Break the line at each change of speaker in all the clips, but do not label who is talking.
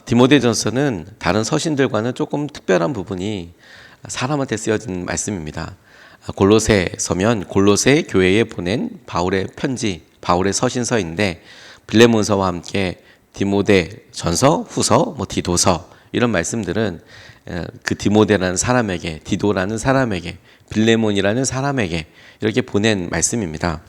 디모데전서는 다른 서신들과는 조금 특별한 부분이 사람한테 쓰여진 말씀입니다. 골로새서면 골로새 교회에 보낸 바울의 편지, 바울의 서신서인데 빌레몬서와 함께 디모데전서, 후서, 디도서 이런 말씀들은 그 디모데라는 사람에게, 디도라는 사람에게, 빌레몬이라는 사람에게 이렇게 보낸 말씀입니다.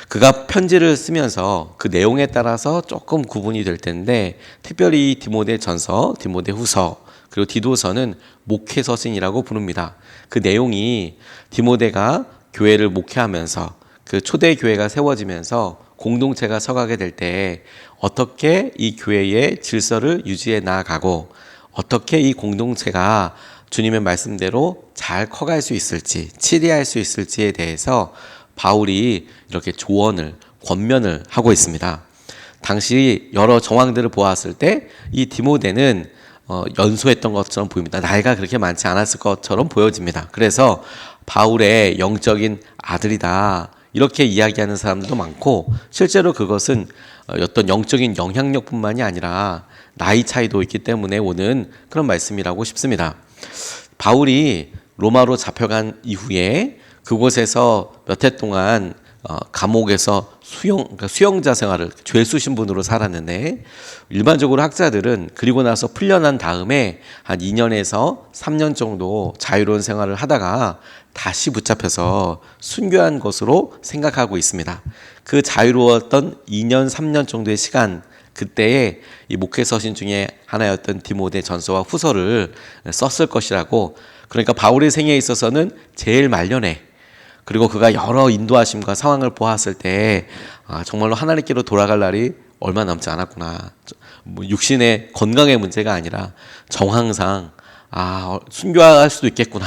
그가 편지를 쓰면서 그 내용에 따라서 조금 구분이 될 텐데 특별히 디모데전서, 디모데후서 그리고 디도서는 목회서신이라고 부릅니다. 그 내용이 디모데가 교회를 목회하면서 그 초대 교회가 세워지면서 공동체가 서가게 될 때 어떻게 이 교회의 질서를 유지해 나아가고 어떻게 이 공동체가 주님의 말씀대로 잘 커갈 수 있을지, 치리할 수 있을지에 대해서 바울이 이렇게 조언을, 권면을 하고 있습니다. 당시 여러 정황들을 보았을 때 이 디모데는 연소했던 것처럼 보입니다. 나이가 그렇게 많지 않았을 것처럼 보여집니다. 그래서 바울의 영적인 아들이다 이렇게 이야기하는 사람들도 많고 실제로 그것은 어떤 영적인 영향력뿐만이 아니라 나이 차이도 있기 때문에 오는 그런 말씀이라고 싶습니다. 바울이 로마로 잡혀간 이후에 그곳에서 몇 해 동안 감옥에서 수용자 생활을 죄수 신분으로 살았는데 일반적으로 학자들은 그리고 나서 풀려난 다음에 한 2년에서 3년 정도 자유로운 생활을 하다가 다시 붙잡혀서 순교한 것으로 생각하고 있습니다. 그 자유로웠던 2년, 3년 정도의 시간 그때에 이 목회서신 중에 하나였던 디모데 전서와 후서를 썼을 것이라고 그러니까 바울의 생애에 있어서는 제일 말년에 그리고 그가 여러 인도하심과 상황을 보았을 때 정말로 하나님께로 돌아갈 날이 얼마 남지 않았구나. 육신의 건강의 문제가 아니라 정황상 순교할 수도 있겠구나.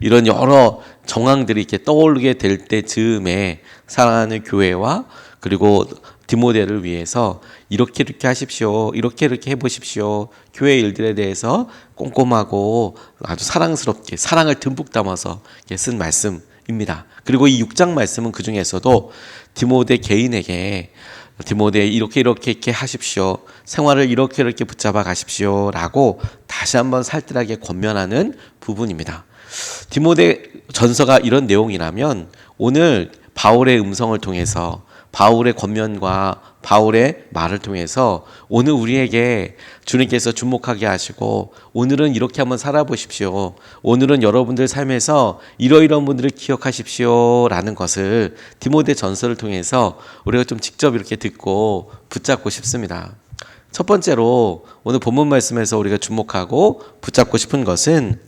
이런 여러 정황들이 이렇게 떠오르게 될 때 즈음에 사랑하는 교회와 그리고 디모데를 위해서 이렇게 하십시오. 이렇게 해보십시오. 교회 일들에 대해서 꼼꼼하고 아주 사랑스럽게 사랑을 듬뿍 담아서 쓴 말씀입니다. 그리고 이 6장 말씀은 그 중에서도 디모데 개인에게 디모데 이렇게 하십시오. 생활을 이렇게 붙잡아 가십시오. 라고 다시 한번 살뜰하게 권면하는 부분입니다. 디모데 전서가 이런 내용이라면 오늘 바울의 음성을 통해서 바울의 권면과 바울의 말을 통해서 오늘 우리에게 주님께서 주목하게 하시고 오늘은 이렇게 한번 살아보십시오. 오늘은 여러분들 삶에서 이러이러한 분들을 기억하십시오. 라는 것을 디모데 전서를 통해서 우리가 좀 직접 이렇게 듣고 붙잡고 싶습니다. 첫 번째로 오늘 본문 말씀에서 우리가 주목하고 붙잡고 싶은 것은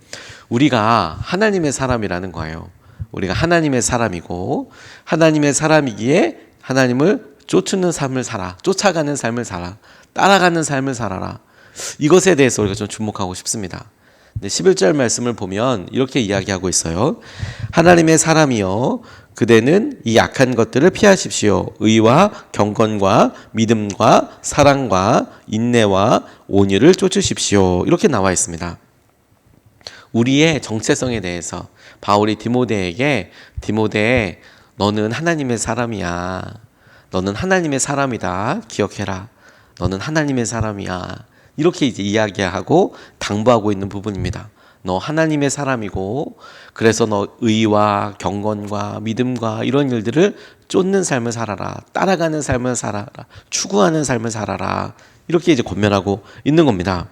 우리가 하나님의 사람이라는 거예요. 우리가 하나님의 사람이고 하나님의 사람이기에 하나님을 쫓는 삶을 살아, 쫓아가는 삶을 살아, 따라가는 삶을 살아라. 이것에 대해서 우리가 좀 주목하고 싶습니다. 11절 말씀을 보면 이렇게 이야기하고 있어요. 하나님의 사람이여 그대는 이 악한 것들을 피하십시오. 의와 경건과 믿음과 사랑과 인내와 온유를 쫓으십시오. 이렇게 나와 있습니다. 우리의 정체성에 대해서 바울이 디모데에게 디모데 너는 하나님의 사람이야. 너는 하나님의 사람이다. 기억해라. 너는 하나님의 사람이야. 이렇게 이제 이야기하고 당부하고 있는 부분입니다. 너 하나님의 사람이고 그래서 너 의와 경건과 믿음과 이런 일들을 쫓는 삶을 살아라. 따라가는 삶을 살아라. 추구하는 삶을 살아라. 이렇게 이제 권면하고 있는 겁니다.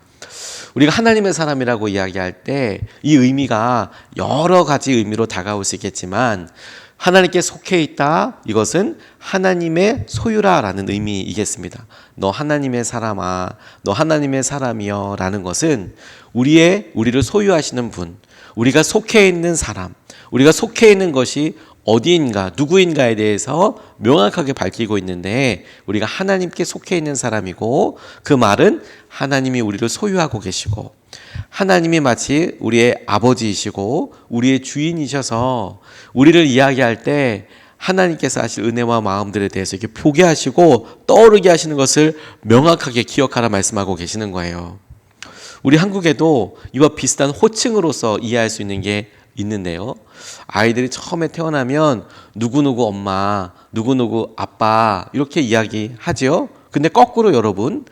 우리가 하나님의 사람이라고 이야기할 때 이 의미가 여러 가지 의미로 다가올 수 있겠지만 하나님께 속해 있다. 이것은 하나님의 소유라라는 의미이겠습니다. 너 하나님의 사람아, 너 하나님의 사람이여 라는 것은 우리를 소유하시는 분, 우리가 속해 있는 사람, 우리가 속해 있는 것이 어디인가, 누구인가에 대해서 명확하게 밝히고 있는데 우리가 하나님께 속해 있는 사람이고 그 말은 하나님이 우리를 소유하고 계시고 하나님이 마치 우리의 아버지이시고 우리의 주인이셔서 우리를 이야기할 때 하나님께서 하실 은혜와 마음들에 대해서 이렇게 보게 하시고 떠오르게 하시는 것을 명확하게 기억하라 말씀하고 계시는 거예요. 우리 한국에도 이와 비슷한 호칭으로서 이해할 수 있는 게 있는데요. 아이들이 처음에 태어나면 누구누구 엄마, 누구누구 아빠 이렇게 이야기하죠. 근데 거꾸로 여러분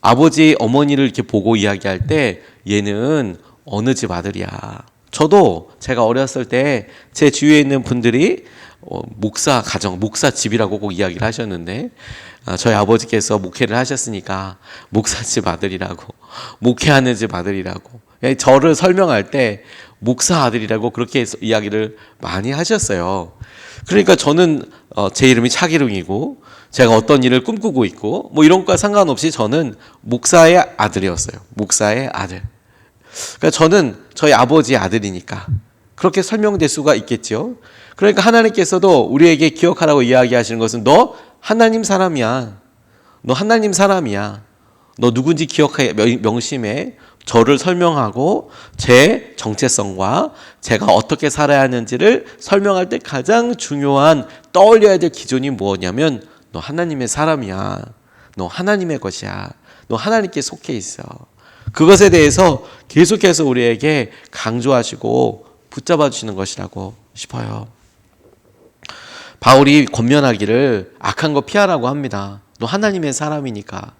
아버지, 어머니를 이렇게 보고 이야기할 때 얘는 어느 집 아들이야. 저도 제가 어렸을 때 제 주위에 있는 분들이 목사 가정, 목사 집이라고 꼭 이야기를 하셨는데 저희 아버지께서 목회를 하셨으니까 목사 집 아들이라고, 목회하는 집 아들이라고, 저를 설명할 때 목사 아들이라고 그렇게 이야기를 많이 하셨어요. 그러니까 저는 제 이름이 차기룡이고 제가 어떤 일을 꿈꾸고 있고 뭐 이런 것과 상관없이 저는 목사의 아들이었어요. 목사의 아들. 그러니까 저는 저희 아버지의 아들이니까 그렇게 설명될 수가 있겠죠. 그러니까 하나님께서도 우리에게 기억하라고 이야기하시는 것은 너 하나님 사람이야. 너 하나님 사람이야. 너 누군지 기억해, 명심해. 저를 설명하고 제 정체성과 제가 어떻게 살아야 하는지를 설명할 때 가장 중요한 떠올려야 될 기준이 뭐냐면 너 하나님의 사람이야. 너 하나님의 것이야. 너 하나님께 속해 있어. 그것에 대해서 계속해서 우리에게 강조하시고 붙잡아 주시는 것이라고 싶어요. 바울이 권면하기를 악한 거 피하라고 합니다. 너 하나님의 사람이니까.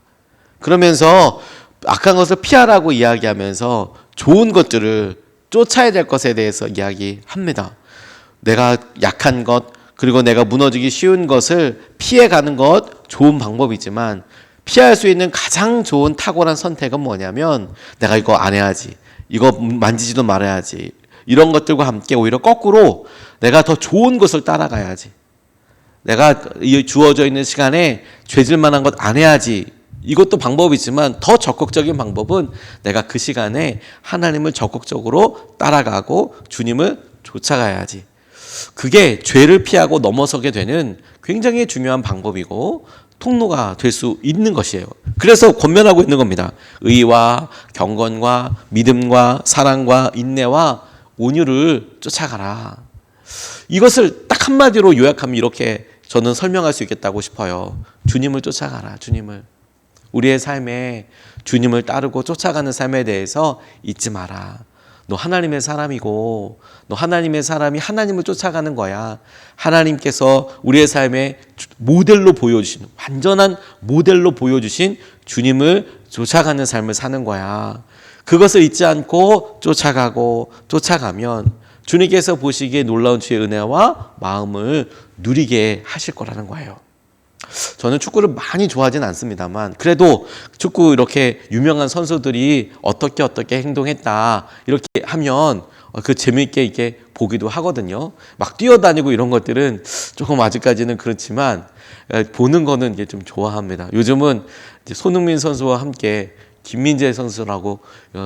그러면서 악한 것을 피하라고 이야기하면서 좋은 것들을 쫓아야 될 것에 대해서 이야기합니다. 내가 약한 것, 그리고 내가 무너지기 쉬운 것을 피해가는 것 좋은 방법이지만 피할 수 있는 가장 좋은 탁월한 선택은 뭐냐면 내가 이거 안 해야지, 이거 만지지도 말아야지, 이런 것들과 함께 오히려 거꾸로 내가 더 좋은 것을 따라가야지, 내가 주어져 있는 시간에 죄질 만한 것 안 해야지, 이것도 방법이지만 더 적극적인 방법은 내가 그 시간에 하나님을 적극적으로 따라가고 주님을 쫓아가야지. 그게 죄를 피하고 넘어서게 되는 굉장히 중요한 방법이고 통로가 될 수 있는 것이에요. 그래서 권면하고 있는 겁니다. 의와 경건과 믿음과 사랑과 인내와 온유를 쫓아가라. 이것을 딱 한마디로 요약하면 이렇게 저는 설명할 수 있겠다고 싶어요. 주님을 쫓아가라. 주님을. 우리의 삶에 주님을 따르고 쫓아가는 삶에 대해서 잊지 마라. 너 하나님의 사람이고 너 하나님의 사람이 하나님을 쫓아가는 거야. 하나님께서 우리의 삶에 모델로 보여주신, 완전한 모델로 보여주신 주님을 쫓아가는 삶을 사는 거야. 그것을 잊지 않고 쫓아가고 쫓아가면 주님께서 보시기에 놀라운 주의 은혜와 마음을 누리게 하실 거라는 거예요. 저는 축구를 많이 좋아하진 않습니다만 그래도 축구 이렇게 유명한 선수들이 어떻게 행동했다 이렇게 하면 그 재미있게 이렇게 보기도 하거든요. 막 뛰어다니고 이런 것들은 조금 아직까지는 그렇지만 보는 거는 이게 좀 좋아합니다. 요즘은 이제 손흥민 선수와 함께 김민재 선수라고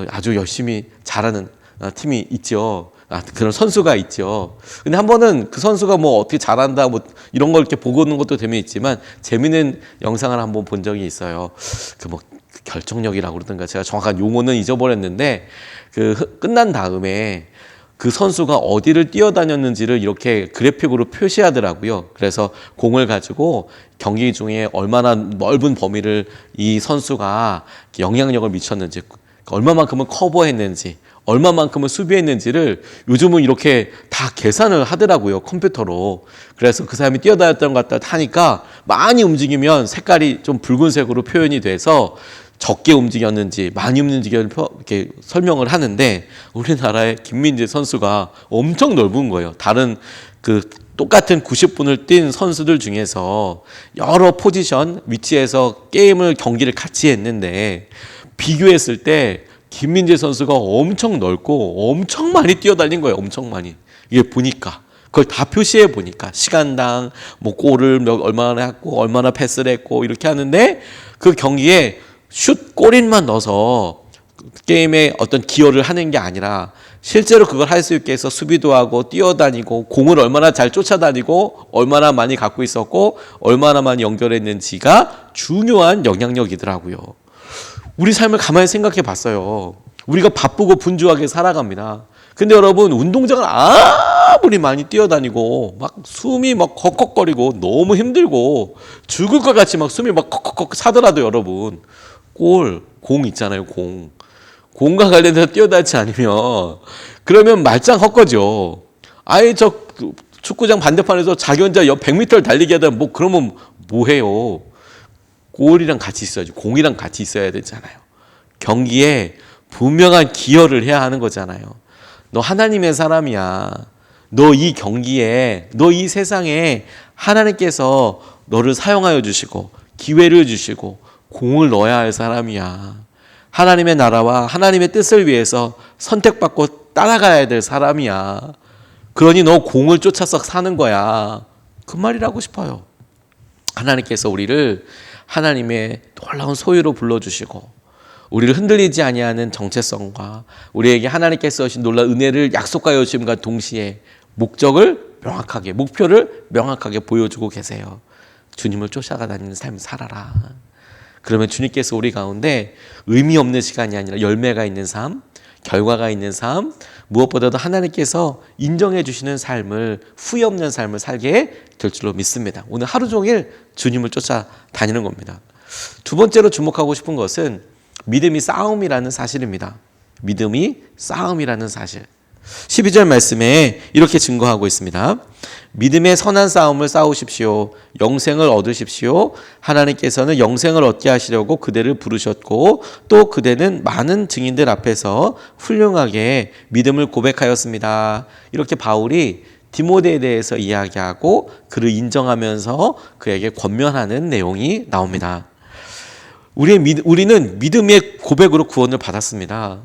아주 열심히 잘하는 팀이 있죠. 그런 선수가 있죠. 근데 한 번은 그 선수가 뭐 어떻게 잘한다 뭐 이런 걸 이렇게 보고 오는 것도 재미있지만 재미있는 영상을 한번 본 적이 있어요. 그 뭐 결정력이라고 그러던가 제가 정확한 용어는 잊어버렸는데 그 끝난 다음에 그 선수가 어디를 뛰어다녔는지를 이렇게 그래픽으로 표시하더라고요. 그래서 공을 가지고 경기 중에 얼마나 넓은 범위를 이 선수가 영향력을 미쳤는지, 얼마만큼은 커버했는지, 얼마만큼은 수비했는지를 요즘은 이렇게 다 계산을 하더라고요, 컴퓨터로. 그래서 그 사람이 뛰어다녔던 것 같다 하니까 많이 움직이면 색깔이 좀 붉은색으로 표현이 돼서 적게 움직였는지 많이 움직였는지 이렇게 설명을 하는데 우리나라의 김민재 선수가 엄청 넓은 거예요. 다른 그 똑같은 90분을 뛴 선수들 중에서 여러 포지션, 위치에서 경기를 같이 했는데 비교했을 때 김민재 선수가 엄청 넓고 엄청 많이 뛰어다닌 거예요. 엄청 많이. 이게 보니까 그걸 다 표시해 보니까 시간당 뭐 골을 얼마나 했고 얼마나 패스를 했고 이렇게 하는데 그 경기에 슛 골인만 넣어서 게임에 어떤 기여를 하는 게 아니라 실제로 그걸 할 수 있게 해서 수비도 하고 뛰어다니고 공을 얼마나 잘 쫓아다니고 얼마나 많이 갖고 있었고 얼마나 많이 연결했는지가 중요한 영향력이더라고요. 우리 삶을 가만히 생각해 봤어요. 우리가 바쁘고 분주하게 살아갑니다. 근데 여러분 운동장을 아무리 많이 뛰어다니고 막 숨이 막 헉헉거리고 너무 힘들고 죽을 것 같이 막 숨이 막 헉헉헉 차더라도 여러분 공 있잖아요. 공과 관련해서 뛰어다니지 않으면 그러면 말짱 헛거죠. 아예 저 축구장 반대편에서 자기 혼자 100m를 달리게 하다 뭐 그러면 뭐 해요. 골이랑 같이 있어야지. 공이랑 같이 있어야 되잖아요. 경기에 분명한 기여를 해야 하는 거잖아요. 너 하나님의 사람이야. 너 이 경기에, 너 이 세상에 하나님께서 너를 사용하여 주시고 기회를 주시고 공을 넣어야 할 사람이야. 하나님의 나라와 하나님의 뜻을 위해서 선택받고 따라가야 될 사람이야. 그러니 너 공을 쫓아서 사는 거야. 그 말이라고 싶어요. 하나님께서 우리를 하나님의 놀라운 소유로 불러주시고 우리를 흔들리지 아니하는 정체성과 우리에게 하나님께서 주신 놀라운 은혜를 약속하여 주심과 동시에 목적을 명확하게, 목표를 명확하게 보여주고 계세요. 주님을 쫓아가 다니는 삶을 살아라. 그러면 주님께서 우리 가운데 의미 없는 시간이 아니라 열매가 있는 삶, 결과가 있는 삶, 무엇보다도 하나님께서 인정해 주시는 삶을, 후회 없는 삶을 살게 될 줄로 믿습니다. 오늘 하루 종일 주님을 쫓아다니는 겁니다. 두 번째로 주목하고 싶은 것은 믿음이 싸움이라는 사실입니다. 믿음이 싸움이라는 사실. 12절 말씀에 이렇게 증거하고 있습니다. 믿음의 선한 싸움을 싸우십시오. 영생을 얻으십시오. 하나님께서는 영생을 얻게 하시려고 그대를 부르셨고 또 그대는 많은 증인들 앞에서 훌륭하게 믿음을 고백하였습니다. 이렇게 바울이 디모데에 대해서 이야기하고 그를 인정하면서 그에게 권면하는 내용이 나옵니다. 우리는 믿음의 고백으로 구원을 받았습니다.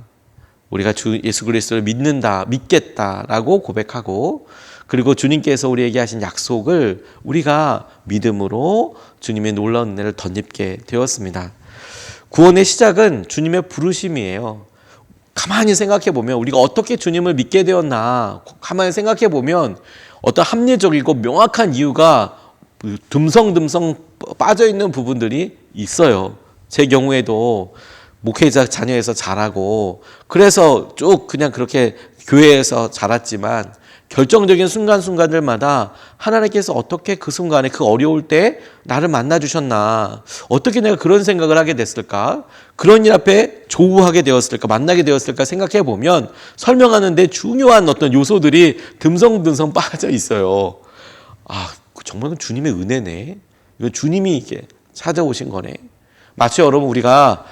우리가 주 예수 그리스도를 믿는다, 믿겠다라고 고백하고 그리고 주님께서 우리에게 하신 약속을 우리가 믿음으로 주님의 놀라운 은혜를 덧입게 되었습니다. 구원의 시작은 주님의 부르심이에요. 가만히 생각해 보면 우리가 어떻게 주님을 믿게 되었나 가만히 생각해 보면 어떤 합리적이고 명확한 이유가 듬성듬성 빠져 있는 부분들이 있어요. 제 경우에도 목회자 자녀에서 자라고 그래서 쭉 그냥 그렇게 교회에서 자랐지만 결정적인 순간순간들마다 하나님께서 어떻게 그 순간에 그 어려울 때 나를 만나주셨나, 어떻게 내가 그런 생각을 하게 됐을까, 그런 일 앞에 조우하게 되었을까, 만나게 되었을까 생각해 보면 설명하는데 중요한 어떤 요소들이 듬성듬성 빠져 있어요. 아, 정말 주님의 은혜네. 이건 주님이 이게 찾아오신 거네. 마치 여러분 우리가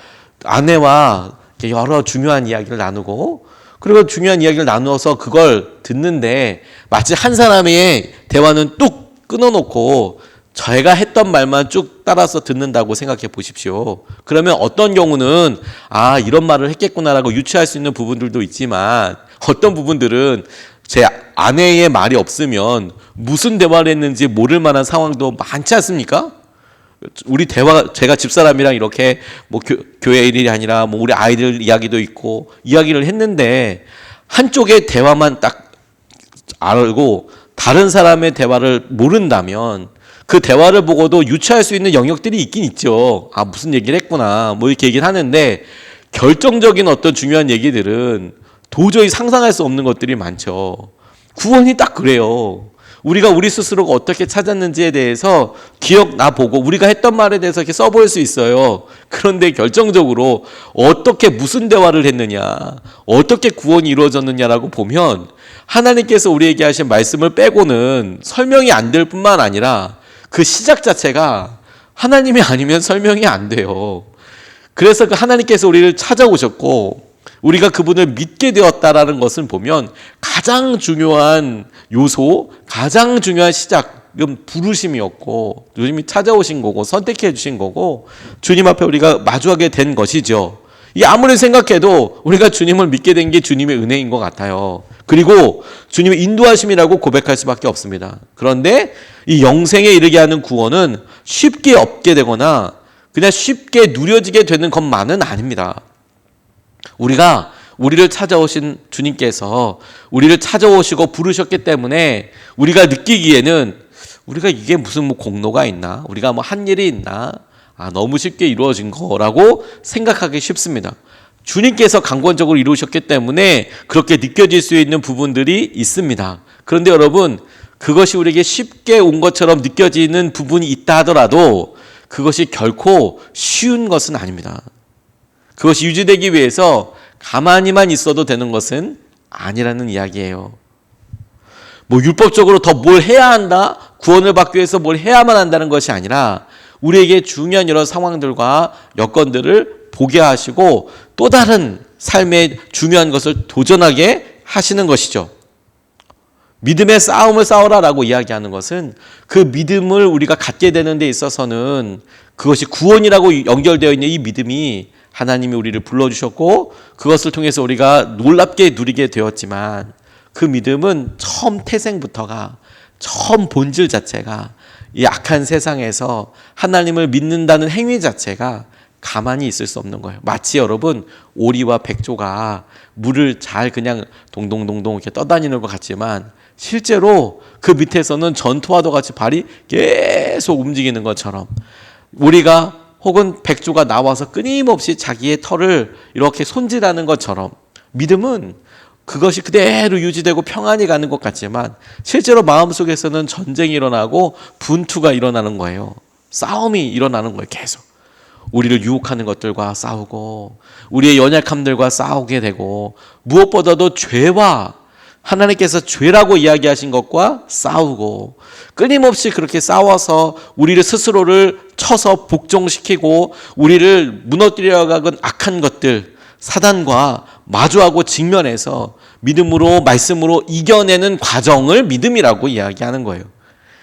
아내와 여러 중요한 이야기를 나누고 그리고 중요한 이야기를 나누어서 그걸 듣는데 마치 한 사람의 대화는 뚝 끊어놓고 제가 했던 말만 쭉 따라서 듣는다고 생각해 보십시오. 그러면 어떤 경우는 아 이런 말을 했겠구나라고 유추할 수 있는 부분들도 있지만 어떤 부분들은 제 아내의 말이 없으면 무슨 대화를 했는지 모를 만한 상황도 많지 않습니까? 우리 대화, 제가 집사람이랑 이렇게 뭐 교회 일이 아니라 뭐 우리 아이들 이야기도 있고 이야기를 했는데 한쪽의 대화만 딱 알고 다른 사람의 대화를 모른다면 그 대화를 보고도 유추할 수 있는 영역들이 있긴 있죠. 아, 무슨 얘기를 했구나. 뭐 이렇게 얘기를 하는데 결정적인 어떤 중요한 얘기들은 도저히 상상할 수 없는 것들이 많죠. 구원이 딱 그래요. 우리가 우리 스스로가 어떻게 찾았는지에 대해서 기억나보고 우리가 했던 말에 대해서 이렇게 써볼 수 있어요. 그런데 결정적으로 어떻게 무슨 대화를 했느냐, 어떻게 구원이 이루어졌느냐라고 보면 하나님께서 우리에게 하신 말씀을 빼고는 설명이 안 될 뿐만 아니라 그 시작 자체가 하나님이 아니면 설명이 안 돼요. 그래서 그 하나님께서 우리를 찾아오셨고 우리가 그분을 믿게 되었다라는 것을 보면 가장 중요한 요소, 가장 중요한 시작은 부르심이었고 주님이 찾아오신 거고 선택해 주신 거고 주님 앞에 우리가 마주하게 된 것이죠. 이 아무리 생각해도 우리가 주님을 믿게 된 게 주님의 은혜인 것 같아요. 그리고 주님의 인도하심이라고 고백할 수밖에 없습니다. 그런데 이 영생에 이르게 하는 구원은 쉽게 얻게 되거나 그냥 쉽게 누려지게 되는 것만은 아닙니다. 우리가 우리를 찾아오신 주님께서 우리를 찾아오시고 부르셨기 때문에 우리가 느끼기에는 우리가 이게 무슨 뭐 공로가 있나? 우리가 뭐 한 일이 있나? 아, 너무 쉽게 이루어진 거라고 생각하기 쉽습니다. 주님께서 강권적으로 이루셨기 때문에 그렇게 느껴질 수 있는 부분들이 있습니다. 그런데 여러분, 그것이 우리에게 쉽게 온 것처럼 느껴지는 부분이 있다 하더라도 그것이 결코 쉬운 것은 아닙니다. 그것이 유지되기 위해서 가만히만 있어도 되는 것은 아니라는 이야기예요. 뭐 율법적으로 더 뭘 해야 한다, 구원을 받기 위해서 뭘 해야만 한다는 것이 아니라 우리에게 중요한 여러 상황들과 여건들을 보게 하시고 또 다른 삶의 중요한 것을 도전하게 하시는 것이죠. 믿음의 싸움을 싸워라라고 이야기하는 것은 그 믿음을 우리가 갖게 되는 데 있어서는 그것이 구원이라고 연결되어 있는 이 믿음이 하나님이 우리를 불러주셨고 그것을 통해서 우리가 놀랍게 누리게 되었지만 그 믿음은 처음 태생부터가 처음 본질 자체가 이 악한 세상에서 하나님을 믿는다는 행위 자체가 가만히 있을 수 없는 거예요. 마치 여러분 오리와 백조가 물을 잘 그냥 동동동동 이렇게 떠다니는 것 같지만 실제로 그 밑에서는 전투와도 같이 발이 계속 움직이는 것처럼 우리가 혹은 백조가 나와서 끊임없이 자기의 털을 이렇게 손질하는 것처럼 믿음은 그것이 그대로 유지되고 평안히 가는 것 같지만 실제로 마음속에서는 전쟁이 일어나고 분투가 일어나는 거예요. 싸움이 일어나는 거예요. 계속. 우리를 유혹하는 것들과 싸우고 우리의 연약함들과 싸우게 되고 무엇보다도 죄와 하나님께서 죄라고 이야기하신 것과 싸우고 끊임없이 그렇게 싸워서 우리를 스스로를 쳐서 복종시키고 우리를 무너뜨려가는 악한 것들 사단과 마주하고 직면해서 믿음으로 말씀으로 이겨내는 과정을 믿음이라고 이야기하는 거예요.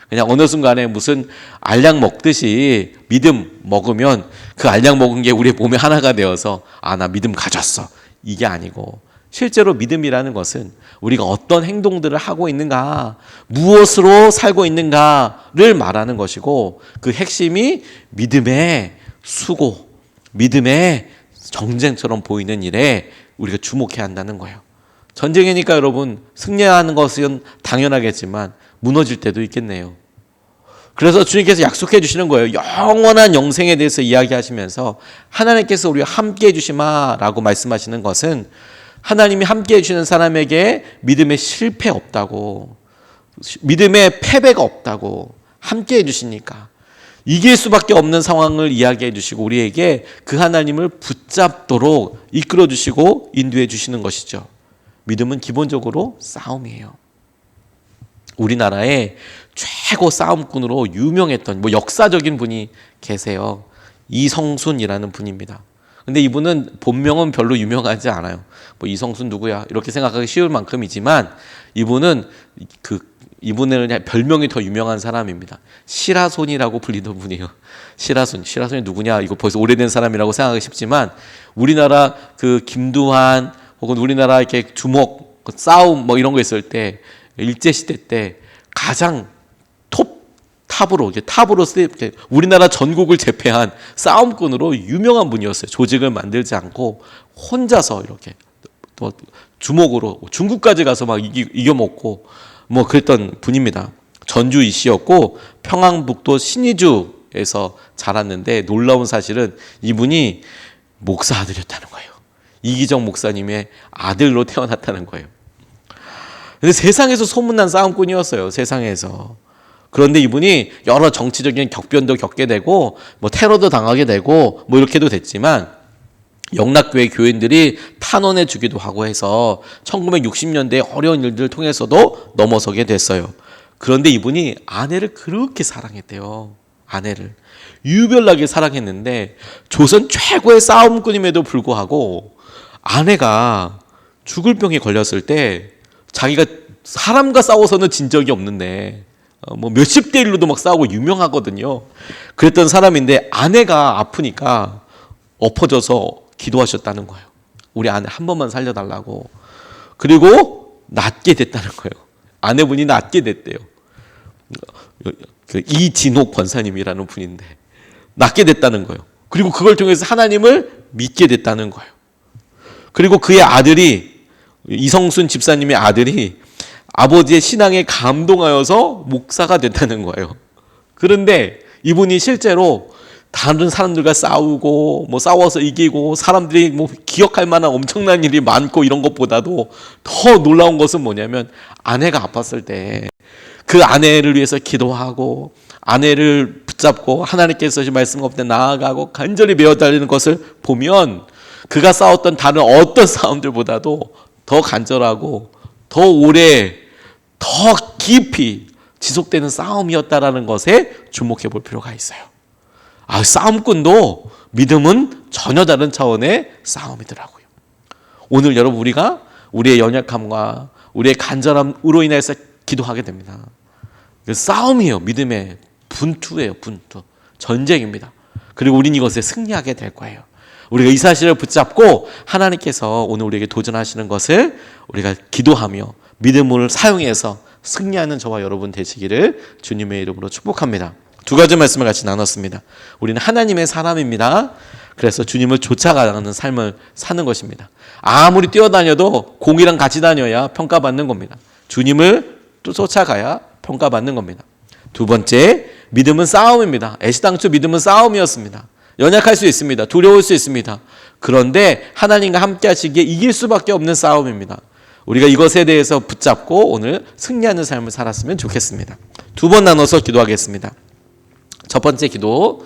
그냥 어느 순간에 무슨 알약 먹듯이 믿음 먹으면 그 알약 먹은 게 우리의 몸에 하나가 되어서 나 믿음 가졌어 이게 아니고 실제로 믿음이라는 것은 우리가 어떤 행동들을 하고 있는가 무엇으로 살고 있는가를 말하는 것이고 그 핵심이 믿음의 수고 믿음의 정쟁처럼 보이는 일에 우리가 주목해야 한다는 거예요. 전쟁이니까 여러분 승리하는 것은 당연하겠지만 무너질 때도 있겠네요. 그래서 주님께서 약속해 주시는 거예요. 영원한 영생에 대해서 이야기하시면서 하나님께서 우리와 함께 해주시마라고 말씀하시는 것은 하나님이 함께 해주시는 사람에게 믿음의 실패 없다고 믿음의 패배가 없다고 함께 해주시니까 이길 수밖에 없는 상황을 이야기해 주시고 우리에게 그 하나님을 붙잡도록 이끌어 주시고 인도해 주시는 것이죠. 믿음은 기본적으로 싸움이에요. 우리나라에 최고 싸움꾼으로 유명했던 역사적인 분이 계세요. 이성순이라는 분입니다. 근데 이분은 본명은 별로 유명하지 않아요. 이성순 누구야? 이렇게 생각하기 쉬울 만큼이지만 이분은 이분의 별명이 더 유명한 사람입니다. 시라손이라고 불리던 분이에요. 시라손이 누구냐? 이거 벌써 오래된 사람이라고 생각하기 쉽지만 우리나라 그 김두한 혹은 우리나라 이렇게 주목 싸움 이런 거 있을 때 일제 시대 때 가장 탑으로 우리나라 전국을 제패한 싸움꾼으로 유명한 분이었어요. 조직을 만들지 않고 혼자서 이렇게 또 주먹으로 중국까지 가서 막 이겨먹고 그랬던 분입니다. 전주 이씨였고 평안북도 신의주에서 자랐는데 놀라운 사실은 이분이 목사 아들이었다는 거예요. 이기정 목사님의 아들로 태어났다는 거예요. 근데 세상에서 소문난 싸움꾼이었어요. 세상에서. 그런데 이분이 여러 정치적인 격변도 겪게 되고 테러도 당하게 되고 이렇게도 됐지만 영락교회 교인들이 탄원해 주기도 하고 해서 1960년대에 어려운 일들을 통해서도 넘어서게 됐어요. 그런데 이분이 아내를 그렇게 사랑했대요. 아내를 유별나게 사랑했는데 조선 최고의 싸움꾼임에도 불구하고 아내가 죽을 병에 걸렸을 때 자기가 사람과 싸워서는 진 적이 없는데 몇십 대 1로도 막 싸우고 유명하거든요. 그랬던 사람인데 아내가 아프니까 엎어져서 기도하셨다는 거예요. 우리 아내 한 번만 살려달라고. 그리고 낫게 됐다는 거예요. 아내분이 낫게 됐대요. 이진옥 권사님이라는 분인데 낫게 됐다는 거예요. 그리고 그걸 통해서 하나님을 믿게 됐다는 거예요. 그리고 그의 아들이 이성순 집사님의 아들이 아버지의 신앙에 감동하여서 목사가 됐다는 거예요. 그런데 이분이 실제로 다른 사람들과 싸우고 싸워서 이기고 사람들이 기억할 만한 엄청난 일이 많고 이런 것보다도 더 놀라운 것은 뭐냐면 아내가 아팠을 때 그 아내를 위해서 기도하고 아내를 붙잡고 하나님께서 하신 말씀 앞에 나아가고 간절히 메어달리는 것을 보면 그가 싸웠던 다른 어떤 싸움들보다도 더 간절하고 더 오래 더 깊이 지속되는 싸움이었다라는 것에 주목해 볼 필요가 있어요. 싸움꾼도 믿음은 전혀 다른 차원의 싸움이더라고요. 오늘 여러분 우리가 우리의 연약함과 우리의 간절함으로 인해서 기도하게 됩니다. 싸움이에요. 믿음의 분투예요. 분투. 전쟁입니다. 그리고 우리는 이것에 승리하게 될 거예요. 우리가 이 사실을 붙잡고 하나님께서 오늘 우리에게 도전하시는 것을 우리가 기도하며 믿음을 사용해서 승리하는 저와 여러분 되시기를 주님의 이름으로 축복합니다. 두 가지 말씀을 같이 나눴습니다. 우리는 하나님의 사람입니다. 그래서 주님을 쫓아가는 삶을 사는 것입니다. 아무리 뛰어다녀도 공이랑 같이 다녀야 평가받는 겁니다. 주님을 또 쫓아가야 평가받는 겁니다. 두 번째, 믿음은 싸움입니다. 애시당초 믿음은 싸움이었습니다. 연약할 수 있습니다. 두려울 수 있습니다. 그런데 하나님과 함께 하시기에 이길 수밖에 없는 싸움입니다. 우리가 이것에 대해서 붙잡고 오늘 승리하는 삶을 살았으면 좋겠습니다. 두 번 나눠서 기도하겠습니다. 첫 번째 기도,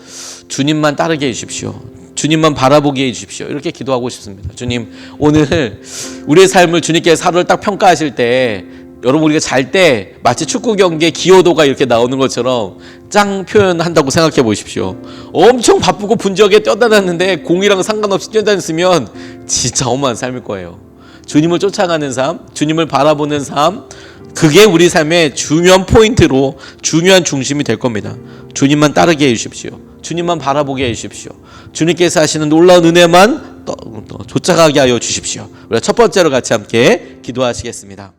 주님만 따르게 해주십시오. 주님만 바라보게 해주십시오. 이렇게 기도하고 싶습니다. 주님, 오늘 우리의 삶을 주님께서 하루를 딱 평가하실 때 여러분 우리가 잘 때 마치 축구 경기의 기여도가 이렇게 나오는 것처럼 짱 표현한다고 생각해 보십시오. 엄청 바쁘고 분주하게 뛰어다녔는데 공이랑 상관없이 뛰어다녔으면 진짜 험한 삶일 거예요. 주님을 쫓아가는 삶, 주님을 바라보는 삶, 그게 우리 삶의 중요한 포인트로 중요한 중심이 될 겁니다. 주님만 따르게 해주십시오. 주님만 바라보게 해주십시오. 주님께서 하시는 놀라운 은혜만 쫓아가게 하여 주십시오. 우리가 첫 번째로 같이 함께 기도하시겠습니다.